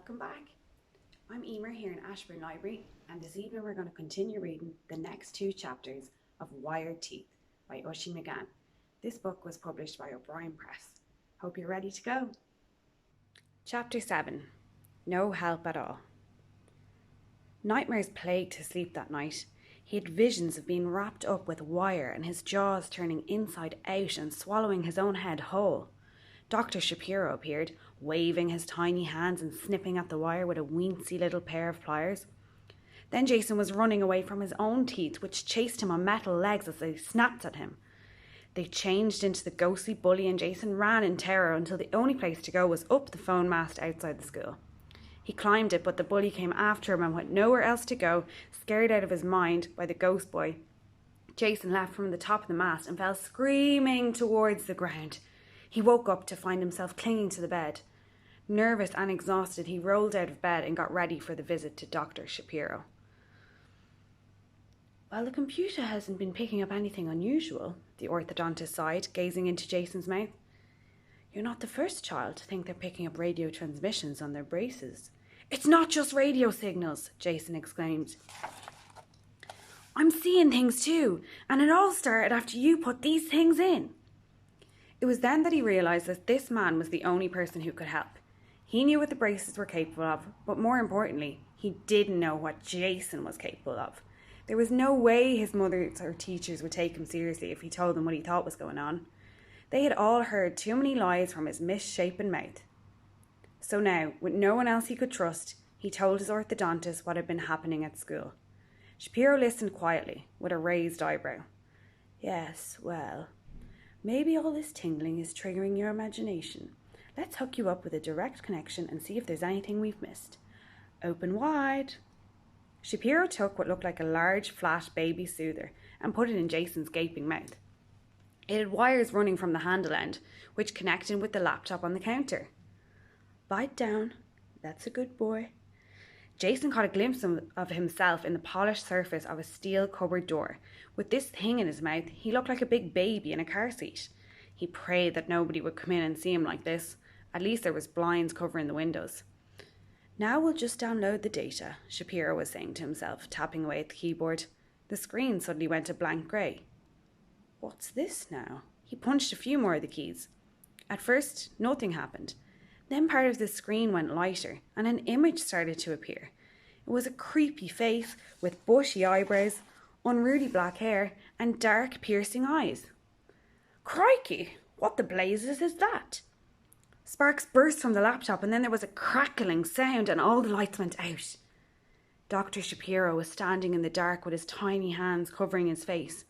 welcome back. I'm Emer here in Ashburn Library, and this evening we're going to continue reading the next two chapters of Wired Teeth by Oisin McGann. This book was published by O'Brien Press. Hope you're ready to go. Chapter 7. No help at all. Nightmares plagued his sleep that night. He had visions of being wrapped up with wire and his jaws turning inside out and swallowing his own head whole. Dr. Shapiro appeared, waving his tiny hands and snipping at the wire with a weensy little pair of pliers. Then Jason was running away from his own teeth, which chased him on metal legs as they snapped at him. They changed into the ghostly bully, and Jason ran in terror until the only place to go was up the phone mast outside the school. He climbed it, but the bully came after him, and with nowhere else to go, scared out of his mind by the ghost boy, Jason leapt from the top of the mast and fell screaming towards the ground. He woke up to find himself clinging to the bed. Nervous and exhausted, he rolled out of bed and got ready for the visit to Dr. Shapiro. Well, the computer hasn't been picking up anything unusual, the orthodontist sighed, gazing into Jason's mouth. You're not the first child to think they're picking up radio transmissions on their braces. It's not just radio signals, Jason exclaimed. I'm seeing things too, and it all started after you put these things in. It was then that he realised that this man was the only person who could help. He knew what the braces were capable of, but more importantly, he didn't know what Jason was capable of. There was no way his mothers or teachers would take him seriously if he told them what he thought was going on. They had all heard too many lies from his misshapen mouth. So now, with no one else he could trust, he told his orthodontist what had been happening at school. Shapiro listened quietly, with a raised eyebrow. Yes, well, maybe all this tingling is triggering your imagination. Let's hook you up with a direct connection and see if there's anything we've missed. Open wide. Shapiro took what looked like a large, flat baby soother and put it in Jason's gaping mouth. It had wires running from the handle end, which connected with the laptop on the counter. Bite down. That's a good boy. Jason caught a glimpse of himself in the polished surface of a steel cupboard door. With this thing in his mouth, he looked like a big baby in a car seat. He prayed that nobody would come in and see him like this. At least there was blinds covering the windows. Now we'll just download the data, Shapiro was saying to himself, tapping away at the keyboard. The screen suddenly went a blank grey. What's this now? He punched a few more of the keys. At first, nothing happened. Then part of the screen went lighter, and an image started to appear. It was a creepy face with bushy eyebrows, unruly black hair, and dark, piercing eyes. Crikey, what the blazes is that? Sparks burst from the laptop, and then there was a crackling sound, and all the lights went out. Dr. Shapiro was standing in the dark with his tiny hands covering his face.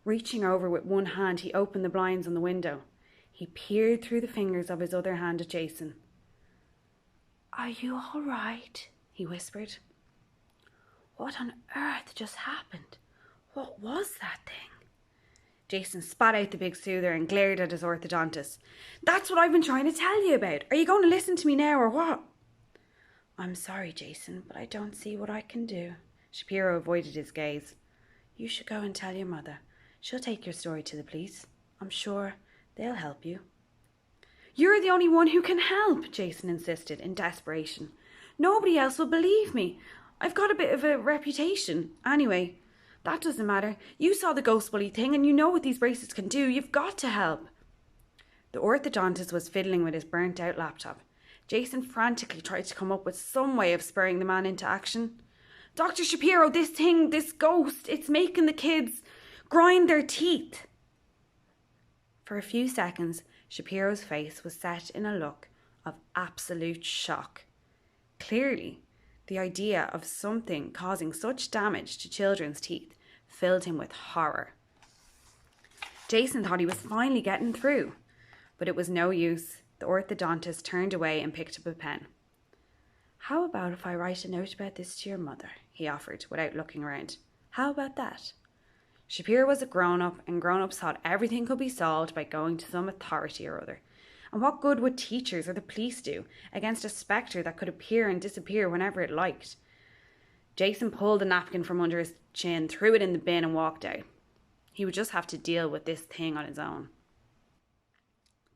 Reaching over with one hand, he opened the blinds on the window. He peered through the fingers of his other hand at Jason. Are you all right? He whispered. What on earth just happened? What was that thing? Jason spat out the big soother and glared at his orthodontist. That's what I've been trying to tell you about. Are you going to listen to me now or what? I'm sorry, Jason, but I don't see what I can do. Shapiro avoided his gaze. You should go and tell your mother. She'll take your story to the police. I'm sure they'll help you. You're the only one who can help, Jason insisted in desperation. Nobody else will believe me. I've got a bit of a reputation. Anyway, that doesn't matter. You saw the ghost bully thing and you know what these braces can do. You've got to help. The orthodontist was fiddling with his burnt out laptop. Jason frantically tried to come up with some way of spurring the man into action. Dr. Shapiro, this thing, this ghost, it's making the kids grind their teeth. For a few seconds, Shapiro's face was set in a look of absolute shock. Clearly, the idea of something causing such damage to children's teeth filled him with horror. Jason thought he was finally getting through, but it was no use. The orthodontist turned away and picked up a pen. How about if I write a note about this to your mother? He offered, without looking around. How about that? Shapiro was a grown-up, and grown-ups thought everything could be solved by going to some authority or other. And what good would teachers or the police do against a spectre that could appear and disappear whenever it liked? Jason pulled a napkin from under his chin, threw it in the bin and walked out. He would just have to deal with this thing on his own.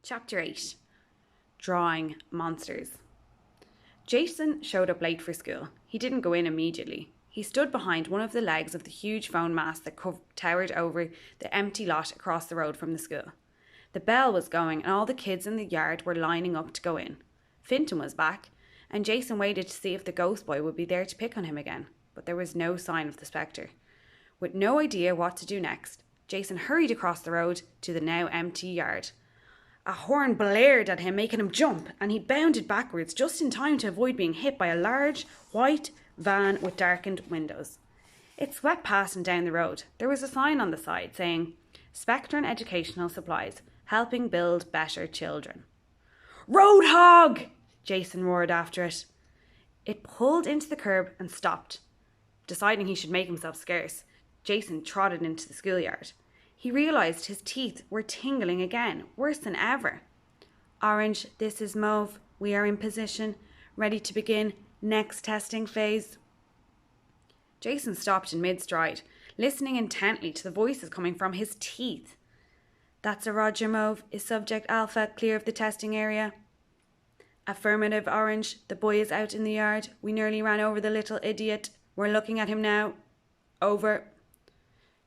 Chapter 8. Drawing Monsters. Jason showed up late for school. He didn't go in immediately. He stood behind one of the legs of the huge phone mast that towered over the empty lot across the road from the school. The bell was going and all the kids in the yard were lining up to go in. Finton was back, and Jason waited to see if the ghost boy would be there to pick on him again, but there was no sign of the spectre. With no idea what to do next, Jason hurried across the road to the now empty yard. A horn blared at him, making him jump, and he bounded backwards just in time to avoid being hit by a large, white van with darkened windows. It swept past him down the road. There was a sign on the side saying, "Spectrum Educational Supplies, helping build better children." "Roadhog!" Jason roared after it. It pulled into the curb and stopped. Deciding he should make himself scarce, Jason trotted into the schoolyard. He realised his teeth were tingling again, worse than ever. "Orange, this is Mauve. We are in position, ready to begin next testing phase." Jason stopped in mid-stride, listening intently to the voices coming from his teeth. "That's a Roger, Mauve. Is subject Alpha clear of the testing area?" "Affirmative, Orange. The boy is out in the yard. We nearly ran over the little idiot. We're looking at him now. Over."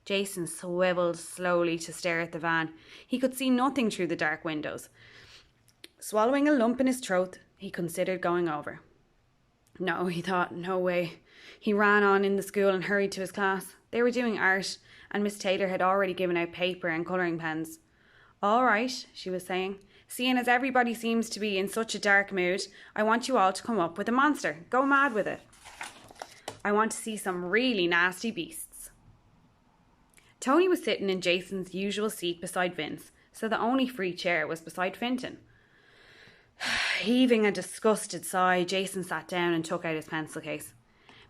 Jason swiveled slowly to stare at the van. He could see nothing through the dark windows. Swallowing a lump in his throat, he considered going over. No, he thought, no way. He ran on in the school and hurried to his class. They were doing art, and Miss Taylor had already given out paper and colouring pens. "All right," she was saying. "Seeing as everybody seems to be in such a dark mood, I want you all to come up with a monster. Go mad with it. I want to see some really nasty beasts." Tony was sitting in Jason's usual seat beside Vince, so the only free chair was beside Finton. Heaving a disgusted sigh, Jason sat down and took out his pencil case.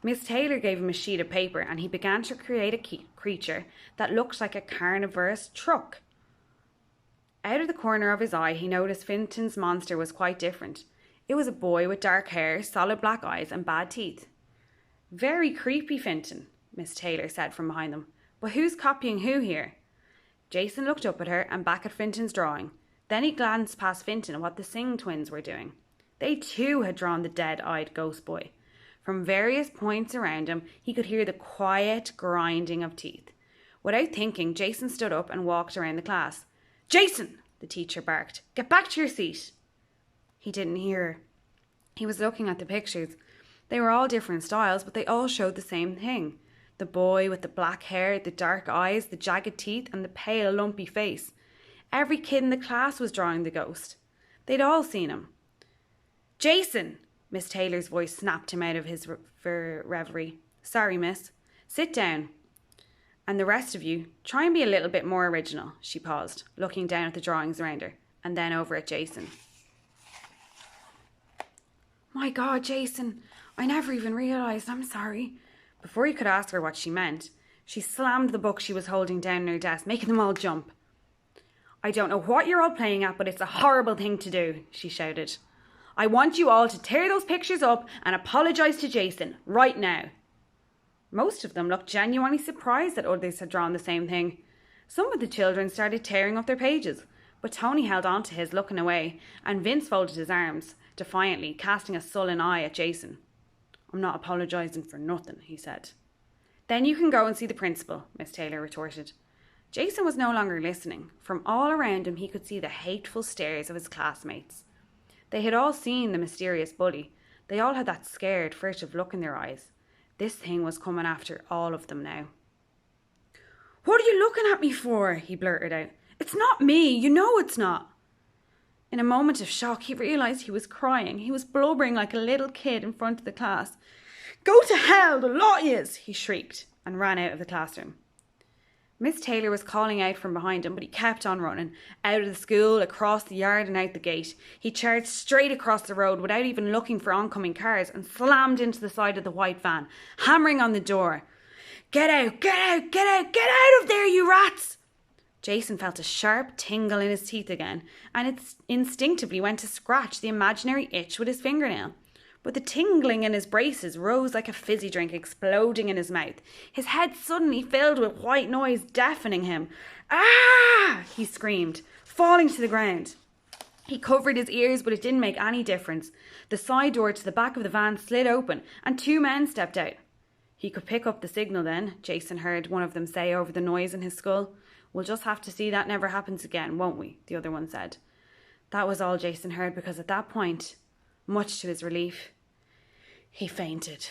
Miss Taylor gave him a sheet of paper and he began to create a creature that looked like a carnivorous truck. Out of the corner of his eye, he noticed Finton's monster was quite different. It was a boy with dark hair, solid black eyes and bad teeth. "Very creepy, Finton," Miss Taylor said from behind them. "But who's copying who here?" Jason looked up at her and back at Finton's drawing. Then he glanced past Finton at what the Singh twins were doing. They too had drawn the dead-eyed ghost boy. From various points around him, he could hear the quiet grinding of teeth. Without thinking, Jason stood up and walked around the class. "Jason!" the teacher barked. "Get back to your seat!" He didn't hear her. He was looking at the pictures. They were all different styles, but they all showed the same thing. The boy with the black hair, the dark eyes, the jagged teeth, and the pale, lumpy face. Every kid in the class was drawing the ghost. They'd all seen him. "Jason!" Miss Taylor's voice snapped him out of his reverie. "Sorry, miss. Sit down. And the rest of you, try and be a little bit more original." She paused, looking down at the drawings around her, and then over at Jason. "My God, Jason, I never even realised. I'm sorry." Before he could ask her what she meant, she slammed the book she was holding down on her desk, making them all jump. "I don't know what you're all playing at, but it's a horrible thing to do," she shouted. "I want you all to tear those pictures up and apologise to Jason, right now." Most of them looked genuinely surprised that others had drawn the same thing. Some of the children started tearing up their pages, but Tony held on to his, looking away, and Vince folded his arms, defiantly, casting a sullen eye at Jason. "I'm not apologising for nothing," he said. "Then you can go and see the principal," Miss Taylor retorted. Jason was no longer listening. From all around him he could see the hateful stares of his classmates. They had all seen the mysterious bully. They all had that scared, furtive look in their eyes. This thing was coming after all of them now. "What are you looking at me for?" he blurted out. "It's not me. You know it's not." In a moment of shock, he realised he was crying. He was blubbering like a little kid in front of the class. "Go to hell, the lot of yous!" he shrieked, and ran out of the classroom. Miss Taylor was calling out from behind him, but he kept on running. Out of the school, across the yard and out the gate. He charged straight across the road without even looking for oncoming cars and slammed into the side of the white van, hammering on the door. "Get out, get out, get out, get out of there, you rats!" Jason felt a sharp tingle in his teeth again, and it instinctively went to scratch the imaginary itch with his fingernail. But the tingling in his braces rose like a fizzy drink exploding in his mouth. His head suddenly filled with white noise, deafening him. "Ah!" he screamed, falling to the ground. He covered his ears, but it didn't make any difference. The side door to the back of the van slid open, and 2 men stepped out. He could pick up the signal then, Jason heard one of them say over the noise in his skull. We'll just have to see that never happens again, won't we? The other one said. That was all Jason heard, because at that point, much to his relief, he fainted.